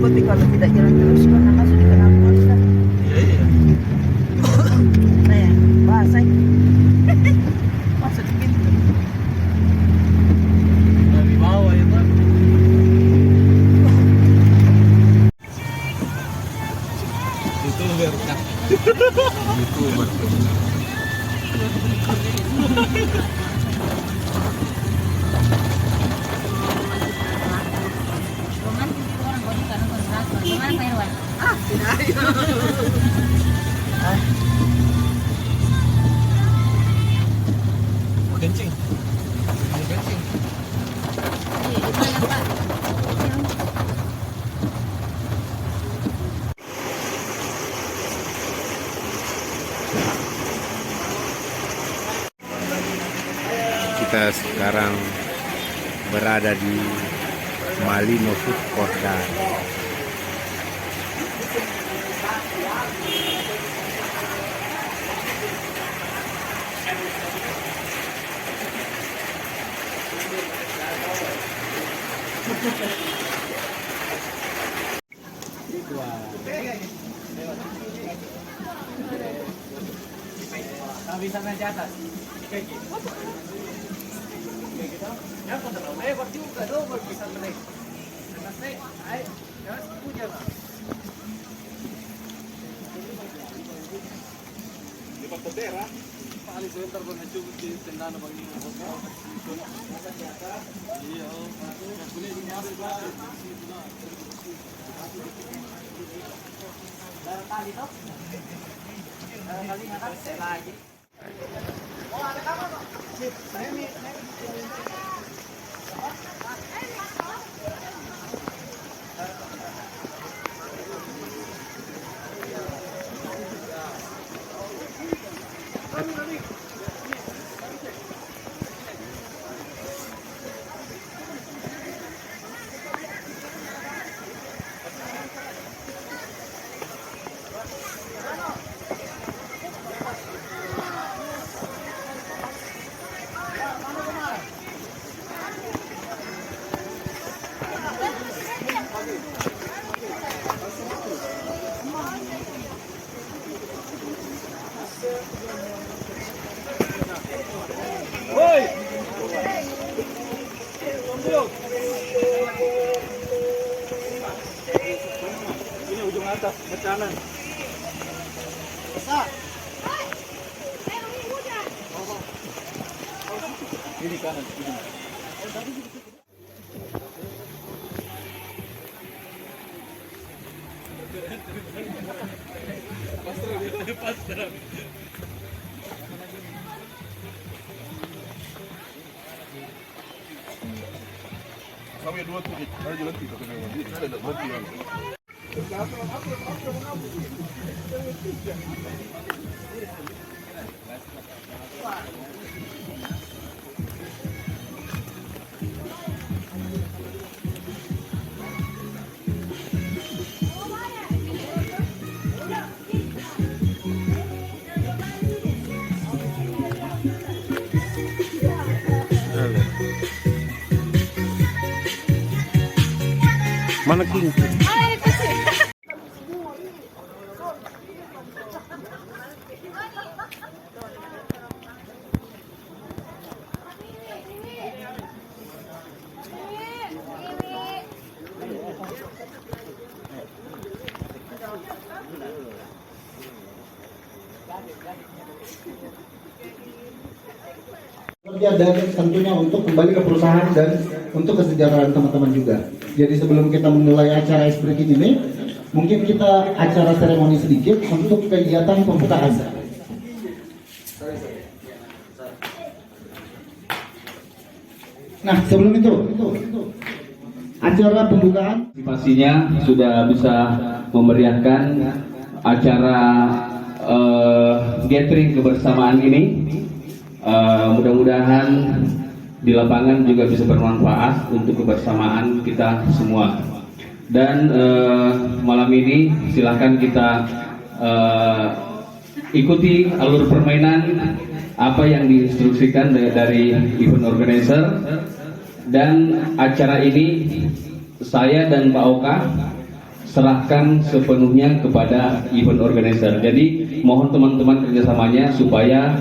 ikuti, kalau tidak jalan terus karena masuk di kanal kan. Iya iya. Nah ya, bahasa masuk di pintu. Dari bawah ya Pak. YouTuber kan. YouTuber. Romantis itu orang kalau bukan nonton drakor. Gimana Pak Irwan? Ah, tidak. Kencing. Mau kencing. Gimana Pak? Kita sekarang berada di Malino Food Court. Bisa naik atas. Kayak gitu. Kayak gitu. Ya kok terlalu lebar juga dong baru bisa naik. Atas naik, ayo, jangan puja lah. Di Patotera, paling sebentar pernah coba di tendana bang ini. Iya, yang punya ini ada banget. Darah kali toh? Darah kali ngangkat saya lagi. Oh, ada kamar, Pak. Sip, saya nih. Woi. Ini ujung atas, ke kanan. Ini kanan, ini. Pastor. Sampai 2 tuh, ada jalan kita ke sana. Kita ada berhenti kan. Mana King? Dan tentunya untuk kembali ke perusahaan dan untuk kesejahteraan teman-teman juga. Jadi sebelum kita memulai acara seperti ini, mungkin kita acara seremoni sedikit untuk kegiatan pembukaan. Nah, sebelum itu acara pembukaan. Pastinya sudah bisa memeriahkan acara gathering kebersamaan ini. Mudah-mudahan di lapangan juga bisa bermanfaat untuk kebersamaan kita semua. Dan malam ini silahkan kita ikuti alur permainan apa yang diinstruksikan dari event organizer. Dan acara ini saya dan Pak Oka serahkan sepenuhnya kepada event organizer. Jadi mohon teman-teman kerjasamanya supaya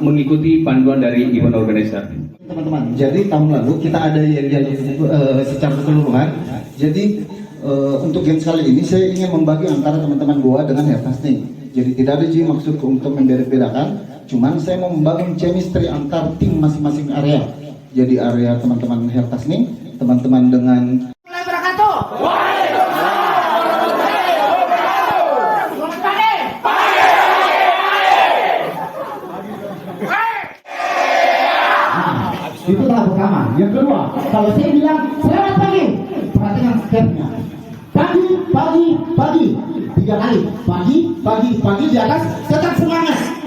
mengikuti panduan dari event organizer. Teman-teman, jadi tahun lalu kita ada yang secara keseluruhan. Jadi untuk games kali ini saya ingin membagi antara teman-teman Goa dengan Hertasning. Jadi tidak ada maksud untuk membeda-bedakan, cuman saya mau membangun chemistry antar tim masing-masing area. Jadi area teman-teman Hertasning, teman-teman dengan itu tahap pertama. Yang kedua, kalau saya bilang selamat pagi, perhatikan stepnya. Pagi, 3 kali. Pagi di atas, tetap semangat.